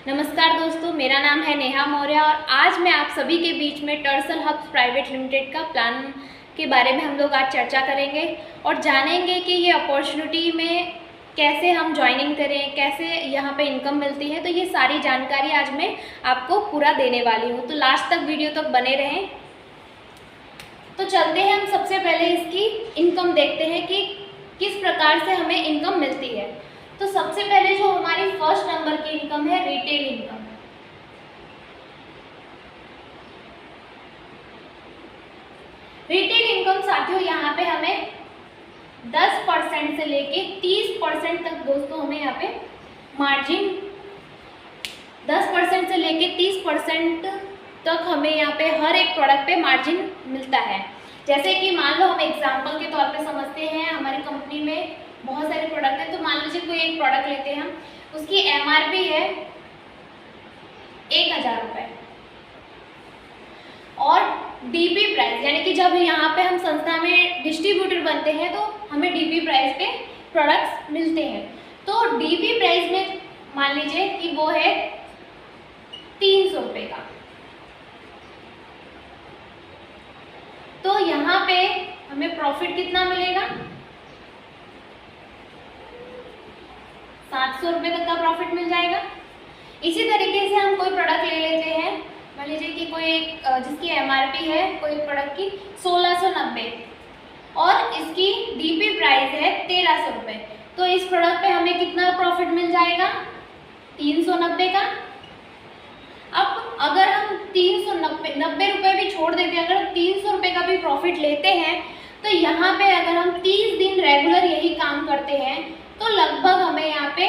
नमस्कार दोस्तों, मेरा नाम है नेहा मौर्य और आज मैं आप सभी के बीच में टर्सल हब्स प्राइवेट लिमिटेड का प्लान के बारे में हम लोग आज चर्चा करेंगे और जानेंगे कि ये अपॉर्चुनिटी में कैसे हम ज्वाइनिंग करें, कैसे यहाँ पे इनकम मिलती है। तो ये सारी जानकारी आज मैं आपको पूरा देने वाली हूँ, तो लास्ट तक वीडियो तक बने रहें। तो चलते हैं, हम सबसे पहले इसकी इनकम देखते हैं कि किस प्रकार से हमें इनकम मिलती है। तो सबसे पहले जो हमारी फर्स्ट नंबर की इनकम है, रिटेल इनकम। रिटेल इनकम साथियों यहाँ पे हमें 10% से लेके 30% तक दोस्तों हमें यहाँ पे मार्जिन 10% से लेके 30% तक हमें यहाँ पे हर एक प्रोडक्ट पे मार्जिन मिलता है। जैसे कि मान लो हम एग्जांपल के तौर पे समझते हैं, हमारी कंपनी में बहुत सारे प्रोडक्ट हैं। तो मान लीजिए कोई एक प्रोडक्ट लेते हैं हम, उसकी MRP है 1000 रुपये और DP प्राइस, यानी कि जब यहाँ पे हम संस्था में डिस्ट्रीब्यूटर बनते हैं तो हमें DP प्राइस पे प्रोडक्ट्स मिलते हैं। तो DP प्राइस में मान लीजिए कि वो है 300 रुपये का। तो यहाँ पे हमें प्रॉफिट कितना मिलेगा? 700 रुपये तक का प्रॉफिट मिल जाएगा। इसी तरीके से हम कोई प्रोडक्ट ले लेते हैं, मान लीजिए कि कोई एक जिसकी MRP है कोई प्रोडक्ट की 1690 और इसकी DP प्राइस है 1300 रुपये। तो इस प्रोडक्ट पे हमें कितना प्रॉफिट मिल जाएगा? 390 का। अब अगर हम 390 रुपये भी छोड़ देते हैं, अगर 300 रुपये का भी प्रॉफिट लेते हैं, तो यहाँ पे अगर हम 30 दिन रेगुलर यही काम करते हैं तो लगभग हमें यहाँ पे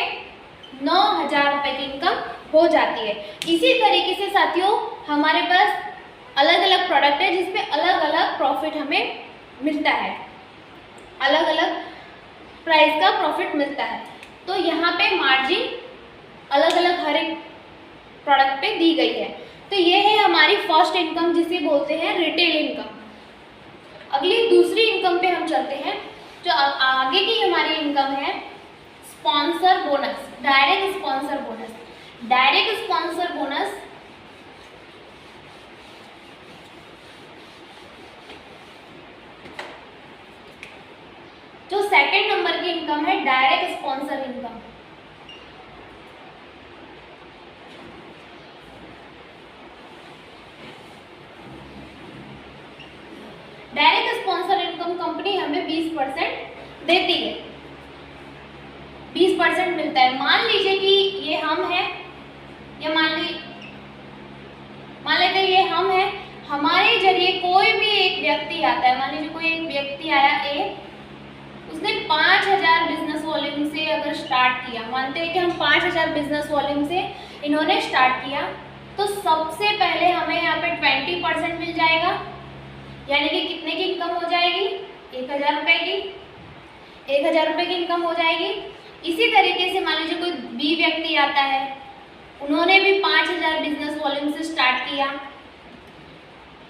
9000 रुपये की इनकम हो जाती है। इसी तरीके से साथियों हमारे पास अलग अलग प्रोडक्ट है जिसमें अलग अलग प्रॉफिट हमें मिलता है, अलग अलग प्राइस का प्रॉफिट मिलता है। तो यहाँ पे मार्जिन अलग अलग हर एक प्रोडक्ट पे दी गई है। तो ये है हमारी फर्स्ट इनकम जिसे बोलते हैं रिटेल इनकम। अगली दूसरी इनकम पे हम चलते हैं। जो आगे की हमारी इनकम है sponsor bonus, direct sponsor bonus. Direct sponsor bonus जो सेकंड नंबर की इनकम है, direct sponsor income. Direct sponsor income company हमें 20% देती है, 20% मिलता है। मान लीजिए कि ये हम हैं, या मान लेते हैं ये हम हैं, हमारे जरिए कोई भी एक व्यक्ति आता है। मान लीजिए कोई एक व्यक्ति आया A, उसने 5000 बिजनेस वॉल्यूम से अगर स्टार्ट किया, मानते हैं कि हम 5000 बिजनेस वॉल्यूम से इन्होंने स्टार्ट किया, तो सबसे पहले हमें यहाँ पे 20% मिल जाएगा, यानी कि कितने की इनकम हो जाएगी? 1000 रुपये की, 1000 रुपये की इनकम हो जाएगी। इसी तरीके से मान लीजिए कोई B व्यक्ति आता है, उन्होंने भी 5000 बिजनेस वॉल्यूम से स्टार्ट किया,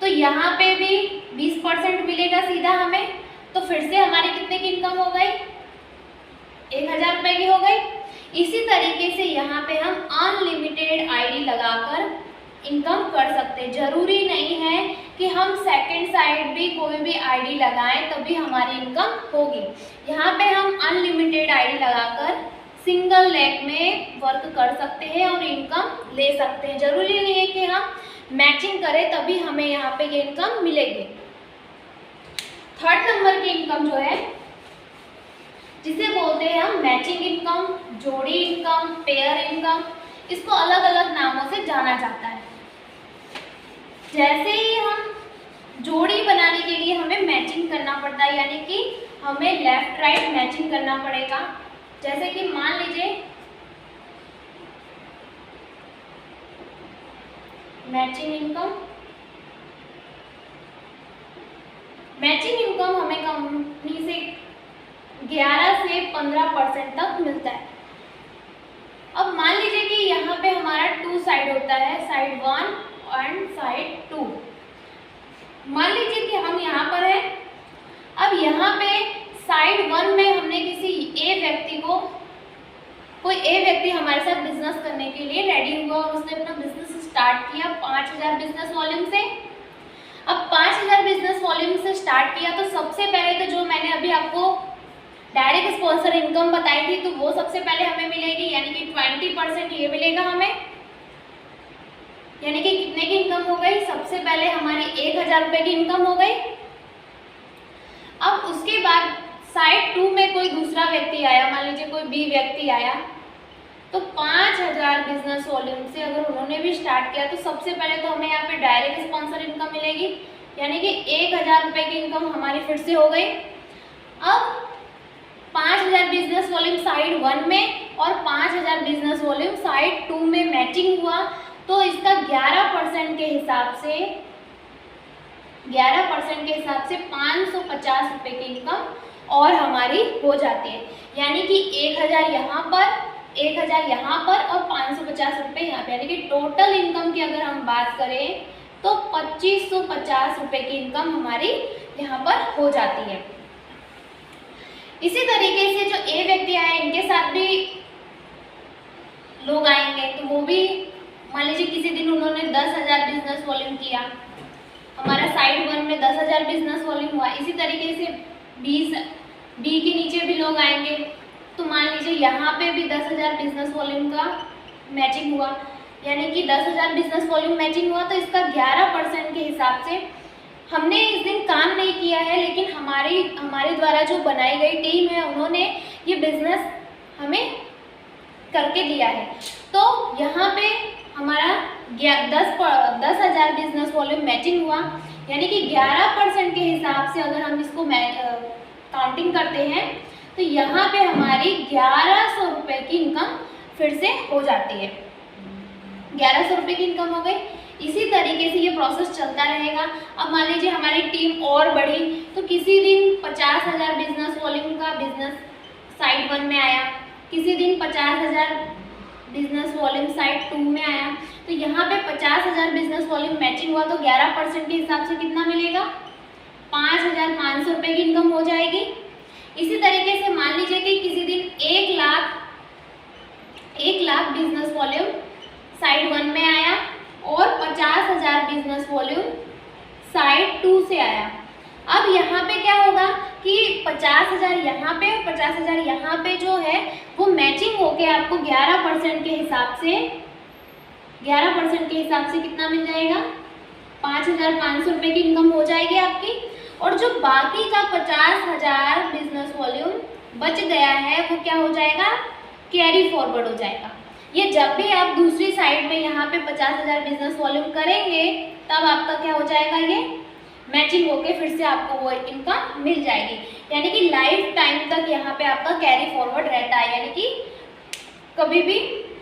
तो यहाँ पे भी 20% मिलेगा सीधा हमें। तो फिर से हमारी कितने की इनकम हो गई? 1000 रुपये की हो गई। इसी तरीके से यहाँ पे हम अनलिमिटेड ID लगाकर इनकम कर सकते हैं। जरूरी नहीं है कि हम सेकंड साइड भी कोई भी ID लगाएं तभी हमारी इनकम होगी। यहाँ पे हम अनलिमिटेड ID लगाकर सिंगल लेग में वर्क कर सकते हैं और इनकम ले सकते हैं। जरूरी नहीं है कि हम मैचिंग करें तभी हमें यहाँ पे ये इनकम मिलेगी। थर्ड नंबर की इनकम जो है, जिसे बोलते हैं हम मैचिंग इनकम, जोड़ी इनकम, पेयर इनकम, इसको अलग अलग नामों से जाना जाता है। जैसे ही हम जोड़ी बनाने के लिए हमें मैचिंग करना पड़ता है, यानी कि हमें लेफ्ट राइट मैचिंग करना पड़ेगा। जैसे कि मान लीजिए मैचिंग इनकम, मैचिंग इनकम हमें कंपनी से 11 से 15% तक मिलता है। अब मान लीजिए कि यहाँ पे हमारा 2 साइड होता है, साइड 1 एंड साइड 2। मान लीजिए कि हम यहाँ पर हैं। अब यहाँ पे साइड 1 में हमने किसी A व्यक्ति को, कोई A व्यक्ति हमारे साथ बिजनेस करने के लिए रेडी हुआ उसने अपना बिजनेस स्टार्ट किया 5000 बिजनेस वॉल्यूम से। अब 5000 बिजनेस वॉल्यूम से स्टार्ट किया तो सबसे पहले तो जो मैंने अभी आपको डायरेक्ट स्पॉन्सर इनकम बताई थी तो वो सबसे पहले हमें मिलेगी, यानी कि 20% ये मिलेगा हमें, यानी कि कितने की इनकम हो गई, सबसे पहले हमारी 1000 रुपये की इनकम हो गई। अब उसके बाद साइड 2 में कोई दूसरा व्यक्ति आया, मान लीजिए कोई बी व्यक्ति आया, तो 5000 बिजनेस वॉल्यूम से अगर उन्होंने भी स्टार्ट किया तो सबसे पहले तो हमें यहाँ पे डायरेक्ट स्पॉन्सर इनकम मिलेगी, यानी कि 1000 रुपये की इनकम हमारी फिर से हो गई। अब 5000 बिजनेस वॉल्यूम साइड 1 में और 5000 बिजनेस वॉल्यूम साइड 2 में मैचिंग हुआ, तो इसका 11% के हिसाब से 550 रुपये की इनकम और हमारी हो जाती है, यानी कि 1000 यहाँ पर, 1000 यहाँ पर और 550 रुपये यहाँ पे, यानी कि टोटल इनकम की अगर हम बात करें तो 2550 रुपये की इनकम हमारी यहाँ पर हो जाती है। इसी तरीके से जो ए व्यक्ति आए इनके साथ भी लोग आएंगे, तो वो भी मान लीजिए किसी दिन उन्होंने 10,000 बिजनेस वॉल्यूम किया, हमारा साइड 1 में 10,000 बिजनेस वॉल्यूम हुआ। इसी तरीके से बी के नीचे भी लोग आएंगे, तो मान लीजिए यहाँ पे भी 10,000 बिजनेस वॉल्यूम का मैचिंग हुआ, यानी कि 10,000 बिजनेस वॉल्यूम मैचिंग हुआ, तो इसका 11% के हिसाब से हमने इस दिन काम नहीं किया है, लेकिन हमारे द्वारा जो बनाई गई टीम है उन्होंने ये बिजनेस हमें करके दिया है। तो यहाँ पे हमारा 10,000 बिजनेस वॉल्यूम मैचिंग हुआ, यानी कि 11% के हिसाब से अगर हम इसको काउंटिंग करते हैं तो यहाँ पे हमारी 1100 रुपये की इनकम फिर से हो जाती है। 1100 रुपये की इनकम हो गई। इसी तरीके से ये प्रोसेस चलता रहेगा। अब मान लीजिए हमारी टीम और बढ़ी, तो किसी दिन 50,000 बिजनेस वॉल्यूम का बिजनेस साइड 1 में आया, किसी दिन 50,000 बिजनेस वॉल्यूम साइड 2 में आया, तो यहाँ पे 50,000 बिजनेस वॉल्यूम मैचिंग हुआ, तो 11% के हिसाब से कितना मिलेगा, 5,500 रुपये की इनकम हो जाएगी। इसी तरीके से मान लीजिए कि किसी दिन 1 लाख बिजनेस वॉल्यूम साइड 1 में आया और 50,000 बिजनेस वॉल्यूम साइड 2 से आया। अब यहाँ पे क्या होगा कि 50,000 यहाँ पे और 50,000 यहाँ पे जो है वो मैचिंग होके आपको 11% के हिसाब से कितना मिल जाएगा, 5,500 रुपये की इनकम हो जाएगी आपकी। और जो बाकी का 50,000 बिजनेस वॉल्यूम बच गया है वो क्या हो जाएगा, कैरी फॉरवर्ड हो जाएगा। ये जब भी आप दूसरी साइड में यहाँ पे 50,000 बिजनेस वॉल्यूम करेंगे तब आपका क्या हो जाएगा, ये मैचिंग होके फिर से आपको वो इनकम मिल जाएगी, यानी कि लाइफ टाइम तक यहाँ पे आपका कैरी फॉरवर्ड रहता है, यानी कि कभी भी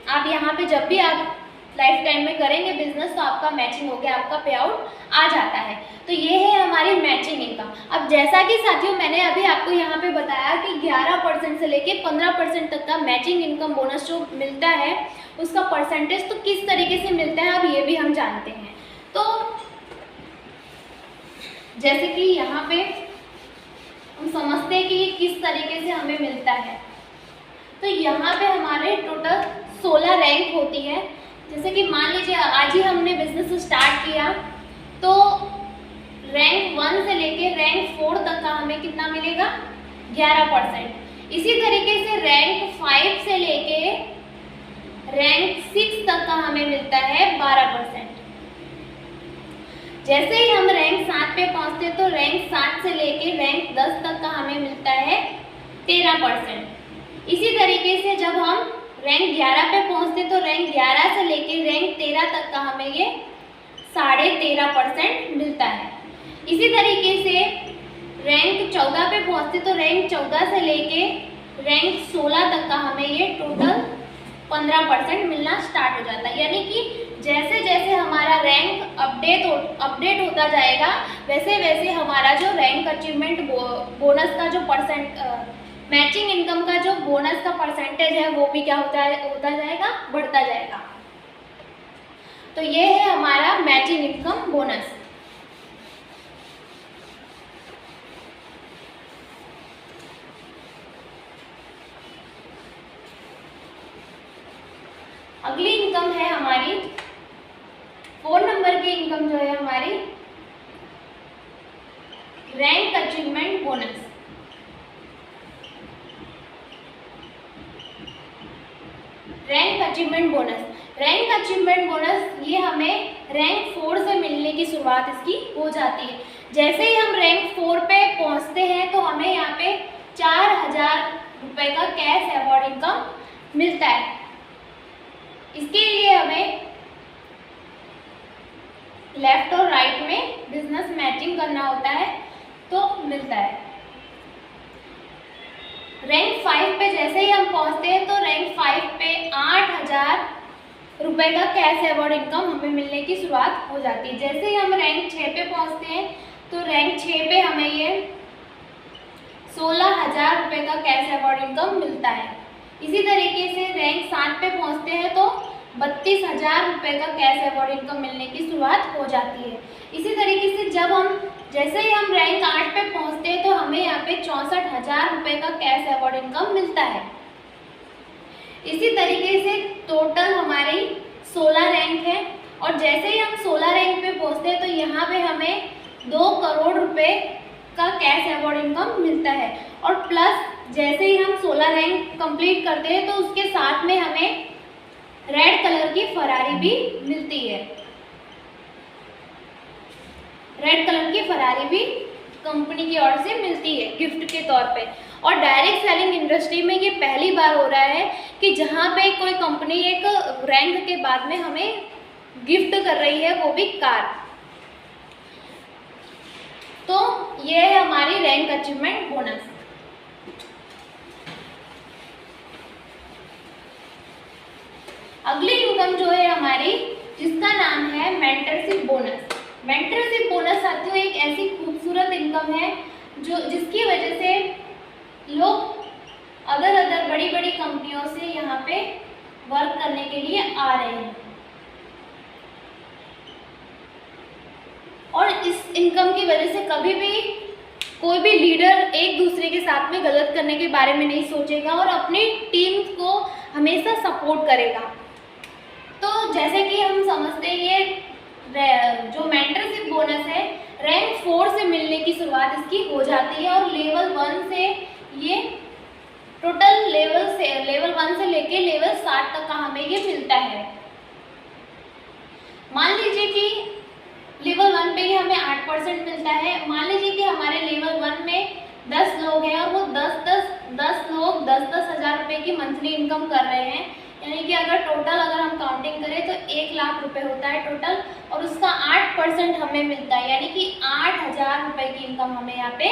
आप यहाँ पे जब भी आप लाइफ टाइम में करेंगे बिजनेस तो आपका मैचिंग होके आपका पे आउट आ जाता है। तो ये है हमारी मैचिंग इनकम। अब जैसा कि साथियों मैंने अभी आपको यहाँ पे बताया कि 11% से लेके 15% तक का मैचिंग इनकम बोनस जो मिलता है उसका परसेंटेज तो किस तरीके से मिलता है अब ये भी हम जानते हैं। तो जैसे कि यहाँ पे हम समझते हैं कि ये किस तरीके से हमें मिलता है। तो यहाँ पे हमारे टोटल 16 रैंक होती है। जैसे कि मान लीजिए आज ही हमने बिजनेस स्टार्ट किया तो रैंक 1 से लेके रैंक 4 तक का हमें कितना मिलेगा, 11%। इसी तरीके से रैंक 5 से लेके रैंक 6 तक का हमें मिलता है 12%। जैसे ही हम रैंक 7 पे पहुंचते तो रैंक 7 से लेके रैंक 10 तक का हमें मिलता है 13%। इसी तरीके से जब हम रैंक 11 पे पहुंचते तो रैंक 11 से लेके रैंक 13 तक का हमें ये 13.5% मिलता है। इसी तरीके से रैंक 14 पे पहुंचते तो रैंक 14 से लेके रैंक 16 तक का हमें ये टोटल 15% मिलना स्टार्ट हो जाता है। यानी कि जैसे जैसे हमारा रैंक अपडेट होता जाएगा वैसे वैसे हमारा जो रैंक अचीवमेंट बोनस का जो मैचिंग इनकम का जो बोनस का परसेंटेज है वो भी क्या होता जाएगा, बढ़ता जाएगा। तो ये है हमारा मैचिंग इनकम बोनस। अगली इनकम है हमारी 4 नंबर की इनकम जो है हमारी rank achievement bonus. Rank achievement bonus, rank achievement bonus ये हमें रैंक 4 से मिलने की शुरुआत इसकी हो जाती है। जैसे ही हम रैंक 4 पे पहुंचते हैं तो हमें यहाँ पे 4000 रुपये का कैश अवार्ड इनकम मिलता है। इसके लिए हमें लेफ्ट और राइट में बिजनेस मैचिंग करना होता है तो मिलता है। रैंक 5 पे जैसे ही हम पहुंचते हैं तो रैंक 5 पे 8000 रुपये का कैश अवार्ड इनकम हमें मिलने की शुरुआत हो जाती है। जैसे ही हम रैंक 6 पे पहुंचते हैं तो रैंक 6 पे हमें ये 16000 रुपये का कैश अवार्ड इनकम मिलता है। इसी तरीके से रैंक 7 पे पहुंचते हैं तो 32000 रुपये का कैश अवार्ड इनकम मिलने की शुरुआत हो जाती है। इसी तरीके से जैसे ही हम रैंक 8 पे पहुंचते हैं तो हमें यहाँ पे 64,000 रुपये का कैश अवार्ड इनकम मिलता है। इसी तरीके से टोटल हमारी 16 रैंक है और जैसे ही हम 16 रैंक पे पहुंचते हैं तो यहाँ पे हमें 2 करोड़ रुपए का कैश अवार्ड इनकम मिलता है। और प्लस जैसे ही हम 16 रैंक कंप्लीट करते हैं तो उसके साथ में हमें रेड कलर की फरारी भी मिलती है। रेड कलर की फरारी भी कंपनी की ओर से मिलती है गिफ्ट के तौर पे। और डायरेक्ट सेलिंग इंडस्ट्री में ये पहली बार हो रहा है कि जहाँ पे कोई कंपनी एक रैंक के बाद में हमें गिफ्ट कर रही है, वो भी कार। तो ये है हमारी रैंक अचीवमेंट बोनस। अगली इनकम जो है हमारी, जिसका नाम है मेंटरशिप बोनस। मेंटरशिप बोनस साथियों एक ऐसी खूबसूरत इनकम है जिसकी वजह से लोग अदर बड़ी बड़ी कंपनियों से यहाँ पे वर्क करने के लिए आ रहे हैं। और इस इनकम की वजह से कभी भी कोई भी लीडर एक दूसरे के साथ में गलत करने के बारे में नहीं सोचेगा और अपनी टीम को हमेशा सपोर्ट करेगा। तो जैसे कि हम समझते हैं ये जो मेंटरशिप बोनस है रैंक 4 से मिलने की शुरुआत इसकी हो जाती है और लेवल 1 से ये टोटल लेवल 1 से लेके लेवल 7 तक का हमें ये मिलता है। मान लीजिए कि लेवल 1 पे ही हमें 8% मिलता है। मान लीजिए कि हमारे लेवल 1 में 10 लोग हैं और वो 10 लोग 10 हज़ार रुपये की मंथली इनकम कर रहे हैं, यानी कि अगर हम काउंटिंग करें तो 1 लाख रुपए होता है टोटल और उसका 8% हमें मिलता है, यानी कि 8000 रुपये की इनकम हमें यहाँ पे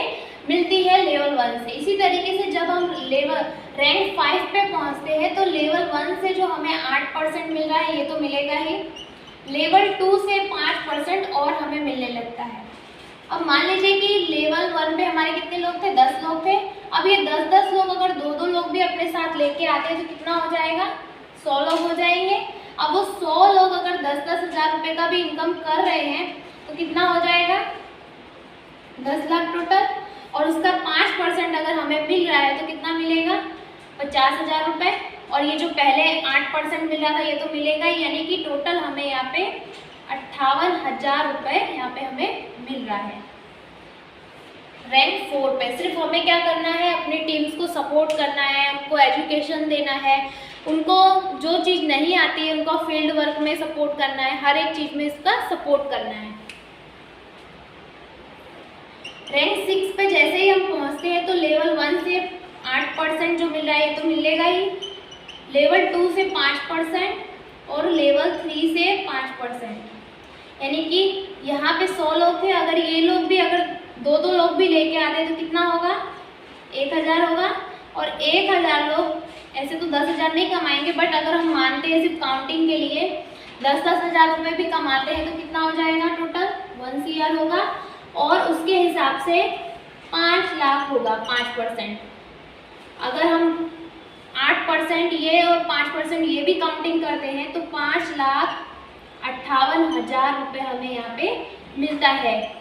मिलती है लेवल 1 से। इसी तरीके से जब हम रैंक 5 पे पहुँचते हैं तो लेवल 1 से जो हमें 8% मिल रहा है ये तो मिलेगा ही, लेवल 2 से 5% और हमें मिलने लगता है। अब मान लीजिए कि लेवल 1 पे हमारे कितने लोग थे, 10 लोग थे। अब ये 10 लोग अगर 2 लोग भी अपने साथ लेके आते हैं तो कितना हो जाएगा, 100 लोग हो जाएंगे। अब वो 100 लोग अगर 10 हज़ार रुपये का भी इनकम कर रहे हैं तो कितना हो जाएगा, 10 लाख टोटल। और उसका 5% अगर हमें मिल रहा है तो कितना मिलेगा, 50,000 रुपये। और ये जो पहले 8% मिल रहा था ये तो मिलेगा ही, यानी कि टोटल हमें यहाँ पे 58,000 रुपये यहाँ पे हमें मिल रहा है रैंक 4 पे। सिर्फ हमें क्या करना है, अपनी टीम्स को सपोर्ट करना है, उनको एजुकेशन देना है, उनको जो चीज़ नहीं आती है उनको फील्ड वर्क में सपोर्ट करना है, हर एक चीज़ में इसका सपोर्ट करना है। रैंक 6 पे जैसे ही हम पहुँचते हैं तो लेवल 1 से 8% जो मिल रहा है ये तो मिलेगा ही, लेवल 2 से 5% और लेवल 3 से 5%, यानी कि यहाँ पे 100 लोग थे, अगर ये लोग भी अगर 2 लोग भी लेके आते तो कितना होगा, 1000 होगा। और 1000 लोग ऐसे तो 10,000 नहीं कमाएंगे, बट अगर हम मानते हैं सिर्फ काउंटिंग के लिए 10 हज़ार रुपये भी कमाते हैं तो कितना हो जाएगा, टोटल 1 CR होगा। और उसके हिसाब से 5 लाख होगा 5%। अगर हम 8% ये और 5% ये भी काउंटिंग करते हैं तो 5,58,000 रुपये हमें यहाँ पे मिलता है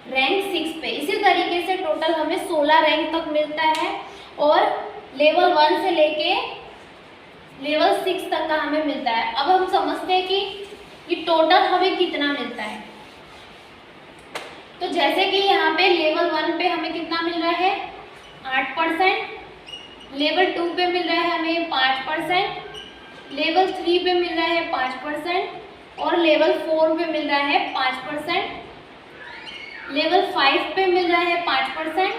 रैंक 6 पे। इसी तरीके से टोटल हमें 16 रैंक तक मिलता है और लेवल 1 से लेके लेवल 6 तक का हमें मिलता है। अब हम समझते हैं कि कि टोटल हमें कितना मिलता है। तो जैसे कि यहाँ पे लेवल 1 पे हमें कितना मिल रहा है 8%, लेवल 2 पे मिल रहा है हमें 5%, लेवल 3 पे मिल रहा है 5% और लेवल 4 पे मिल रहा है 5%, लेवल 5 पे मिल रहा है 5%,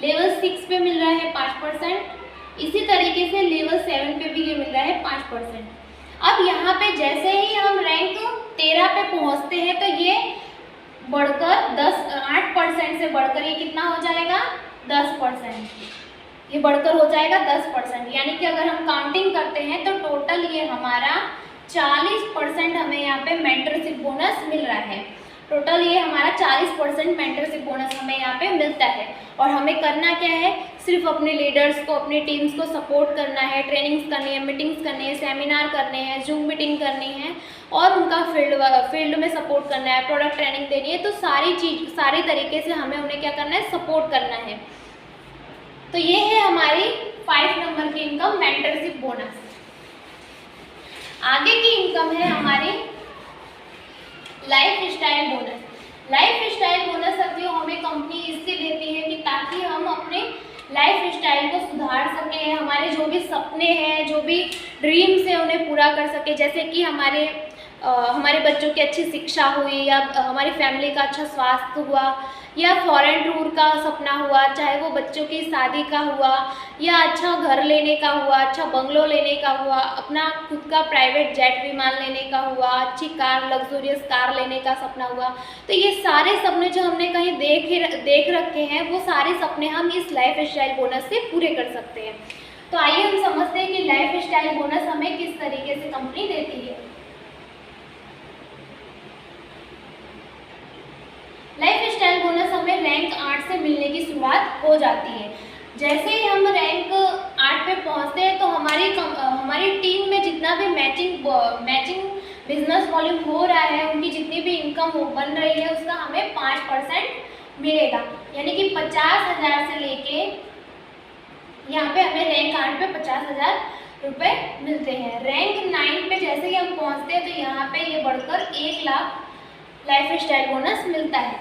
लेवल 6 पे मिल रहा है 5%, इसी तरीके से लेवल 7 पे भी ये मिल रहा है 5%। अब यहाँ पे जैसे ही हम रैंक 13 पे पहुँचते हैं तो ये बढ़कर 8% से बढ़कर ये कितना हो जाएगा 10%, ये बढ़कर हो जाएगा 10%। यानी कि अगर हम काउंटिंग करते हैं तो टोटल ये हमारा 40% हमें यहाँ पे मेंटरशिप बोनस मिल रहा है। टोटल ये हमारा 40% मेंटरशिप बोनस हमें यहाँ पे मिलता है। और हमें करना क्या है, सिर्फ अपने लीडर्स को, अपने टीम्स को सपोर्ट करना है, ट्रेनिंग्स करनी है, मीटिंग्स करनी है, सेमिनार करने हैं, जूम मीटिंग करनी है और उनका फील्ड में सपोर्ट करना है, प्रोडक्ट ट्रेनिंग देनी है। तो सारी तरीके से हमें उन्हें क्या करना है, सपोर्ट करना है। तो ये है हमारी 5 नंबर की इनकम मेंटरशिप बोनस। आगे की इनकम है हमारी life style bonus. Life style bonus हमें कंपनी इससे देती है कि ताकि हम अपने लाइफ स्टाइल को सुधार सकें, हमारे जो भी सपने हैं, जो भी ड्रीम्स हैं उन्हें पूरा कर सके। जैसे कि हमारे बच्चों की अच्छी शिक्षा हुई, या हमारी फैमिली का अच्छा स्वास्थ्य हुआ, या फॉरेन टूर का सपना हुआ, चाहे वो बच्चों की शादी का हुआ, या अच्छा घर लेने का हुआ, अच्छा बंगलो लेने का हुआ, अपना खुद का प्राइवेट जेट विमान लेने का हुआ, अच्छी कार, लग्जूरियस कार लेने का सपना हुआ। तो ये सारे सपने जो हमने कहीं देख रखे हैं, वो सारे सपने हम इस लाइफ स्टाइल बोनस से पूरे कर सकते हैं। तो आइए हम समझते हैं कि लाइफ स्टाइल बोनस हमें किस तरीके से कंपनी देती है। लाइफ स्टाइल बोनस हमें रैंक 8 से मिलने की शुरुआत हो जाती है। जैसे ही हम रैंक 8 पे पहुंचते हैं तो हमारी टीम में जितना भी मैचिंग बिजनेस वॉल्यूम हो रहा है, उनकी जितनी भी इनकम बन रही है, उसका हमें 5% मिलेगा। यानी कि 50,000 से लेके यहाँ पे हमें रैंक 8 पे 50,000 रुपये मिलते हैं। रैंक 9 पे जैसे ही हम पहुँचते हैं तो यहाँ पे ये बढ़कर 1 लाख लाइफ स्टाइल बोनस मिलता है।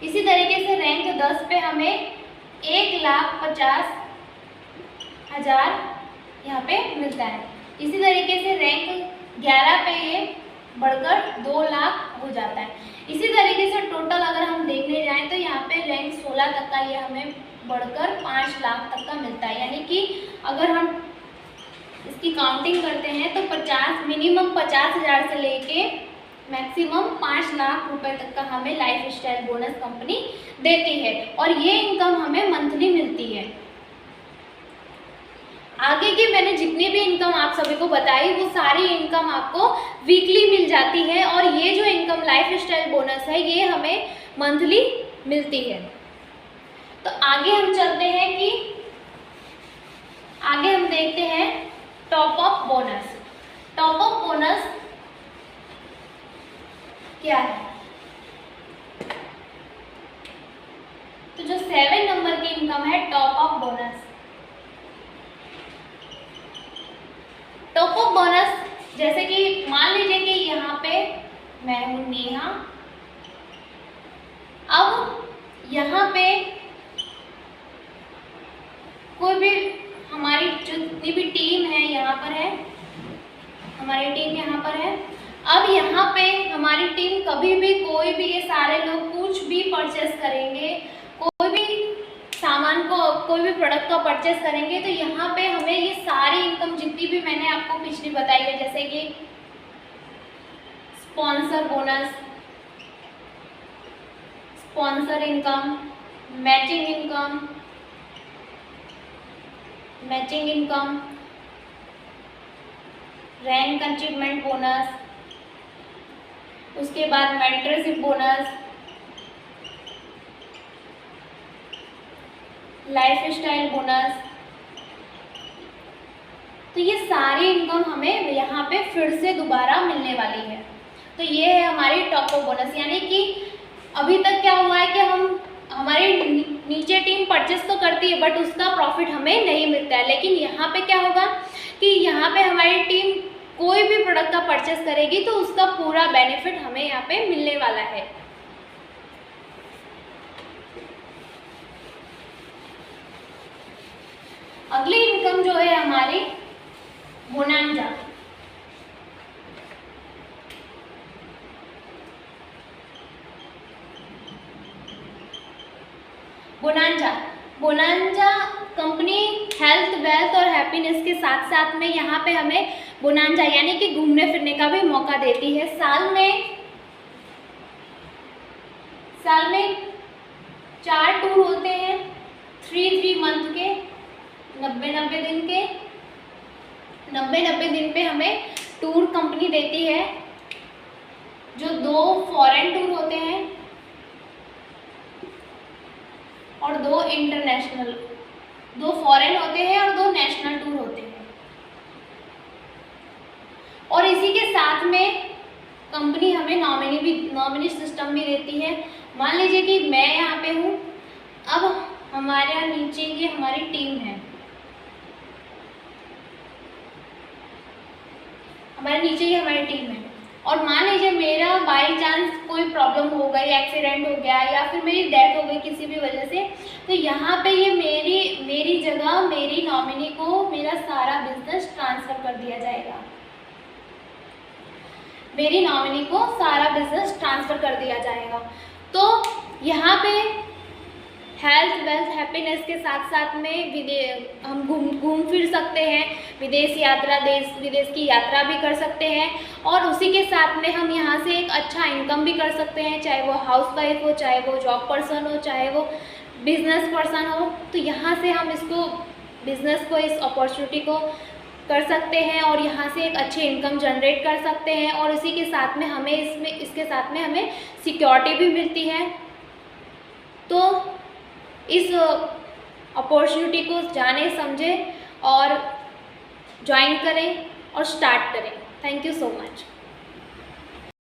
इसी तरीके से रैंक 10 पे हमें 1,50,000 यहाँ पे मिलता है। इसी तरीके से रैंक 11 पे ये बढ़कर 2 लाख हो जाता है। इसी तरीके से टोटल अगर हम देखने जाएं तो यहाँ पे रैंक 16 तक का ये हमें बढ़कर 5 लाख तक का मिलता है। यानी कि अगर हम इसकी काउंटिंग करते हैं तो मिनिमम 50,000 से लेके मैक्सिमम 5 लाख रुपए तक का हमें लाइफ स्टाइल बोनस कंपनी देती है। और ये इनकम हमें मंथली मिलती है। आगे की मैंने जितनी भी इनकम आप सभी को बताई, वो सारी इनकम आपको वीकली मिल जाती है। और ये जो इनकम लाइफ स्टाइल बोनस है, ये हमें मंथली मिलती है। तो आगे हम चलते हैं कि आगे हम देखते हैं top up bonus. Top up bonus क्या है? तो जो 7 नंबर की इनकम है top up bonus. Top up bonus जैसे कि मान लीजिए कि यहाँ पे मैं हूँ नेहा। अब यहाँ पे कोई भी हमारी जितनी भी टीम है यहाँ पर है, हमारी टीम यहाँ पर है। अब यहाँ पे हमारी टीम कभी भी कोई भी, ये सारे लोग कुछ भी परचेस करेंगे, कोई भी सामान को, कोई भी प्रोडक्ट का परचेस करेंगे, तो यहाँ पे हमें ये सारी इनकम जितनी भी मैंने आपको पिछली बताई है, जैसे कि sponsor bonus, sponsor income, matching income, rank achievement bonus, उसके बाद mentorship bonus, life style bonus, तो ये सारी इनकम हमें यहाँ पे फिर से दोबारा मिलने वाली है। तो ये है हमारी टॉप अप बोनस। यानी कि अभी तक क्या हुआ है कि हमारी नीचे टीम परचेस तो करती है बट उसका प्रॉफिट हमें नहीं मिलता है। लेकिन यहाँ पे क्या होगा कि यहाँ पे हमारी टीम कोई भी प्रोडक्ट का परचेस करेगी तो उसका पूरा बेनिफिट हमें यहाँ पे मिलने वाला है। अगली इनकम जो है हमारी bonanza. Bonanza company health, wealth और हैप्पीनेस के साथ साथ में यहाँ पे हमें बोनांजा यानी कि घूमने फिरने का भी मौका देती है। साल में 4 टूर होते हैं, 3 मंथ के, 90 दिन के। 90 दिन पे हमें टूर कंपनी देती है, जो 2 फॉरेन टूर होते हैं और 2 इंटरनेशनल, 2 फॉरेन होते हैं और 2 नेशनल टूर होते हैं। और इसी के साथ में कंपनी हमें नॉमिनी सिस्टम भी देती है। मान लीजिए कि मैं यहाँ पे हूँ, अब हमारे यहाँ नीचे ये हमारी टीम है, हमारे नीचे ये हमारी टीम है, और मान लीजिए मेरा बाई चांस कोई प्रॉब्लम हो गई, एक्सीडेंट हो गया या फिर मेरी डेथ हो गई किसी भी वजह से, तो यहाँ पे ये मेरी जगह मेरी नॉमिनी को मेरा सारा बिजनेस ट्रांसफ़र कर दिया जाएगा। मेरी नॉमिनी को सारा बिजनेस ट्रांसफ़र कर दिया जाएगा। तो यहाँ पे हेल्थ, वेल्थ, हैप्पीनेस के साथ साथ में हम घूम फिर सकते हैं, विदेश यात्रा, देश विदेश की यात्रा भी कर सकते हैं, और उसी के साथ में हम यहाँ से एक अच्छा इनकम भी कर सकते हैं, चाहे वो हाउसवाइफ हो, चाहे वो जॉब पर्सन हो, चाहे वो बिजनेस पर्सन हो। तो यहाँ से हम इसको बिजनेस को, इस अपॉर्चुनिटी को कर सकते हैं और यहाँ से एक अच्छी इनकम जनरेट कर सकते हैं, और इसी के साथ में हमें इसके साथ में हमें सिक्योरिटी भी मिलती है। तो इस अपॉर्चुनिटी को जाने समझे और ज्वाइन करें और स्टार्ट करें। Thank you so much.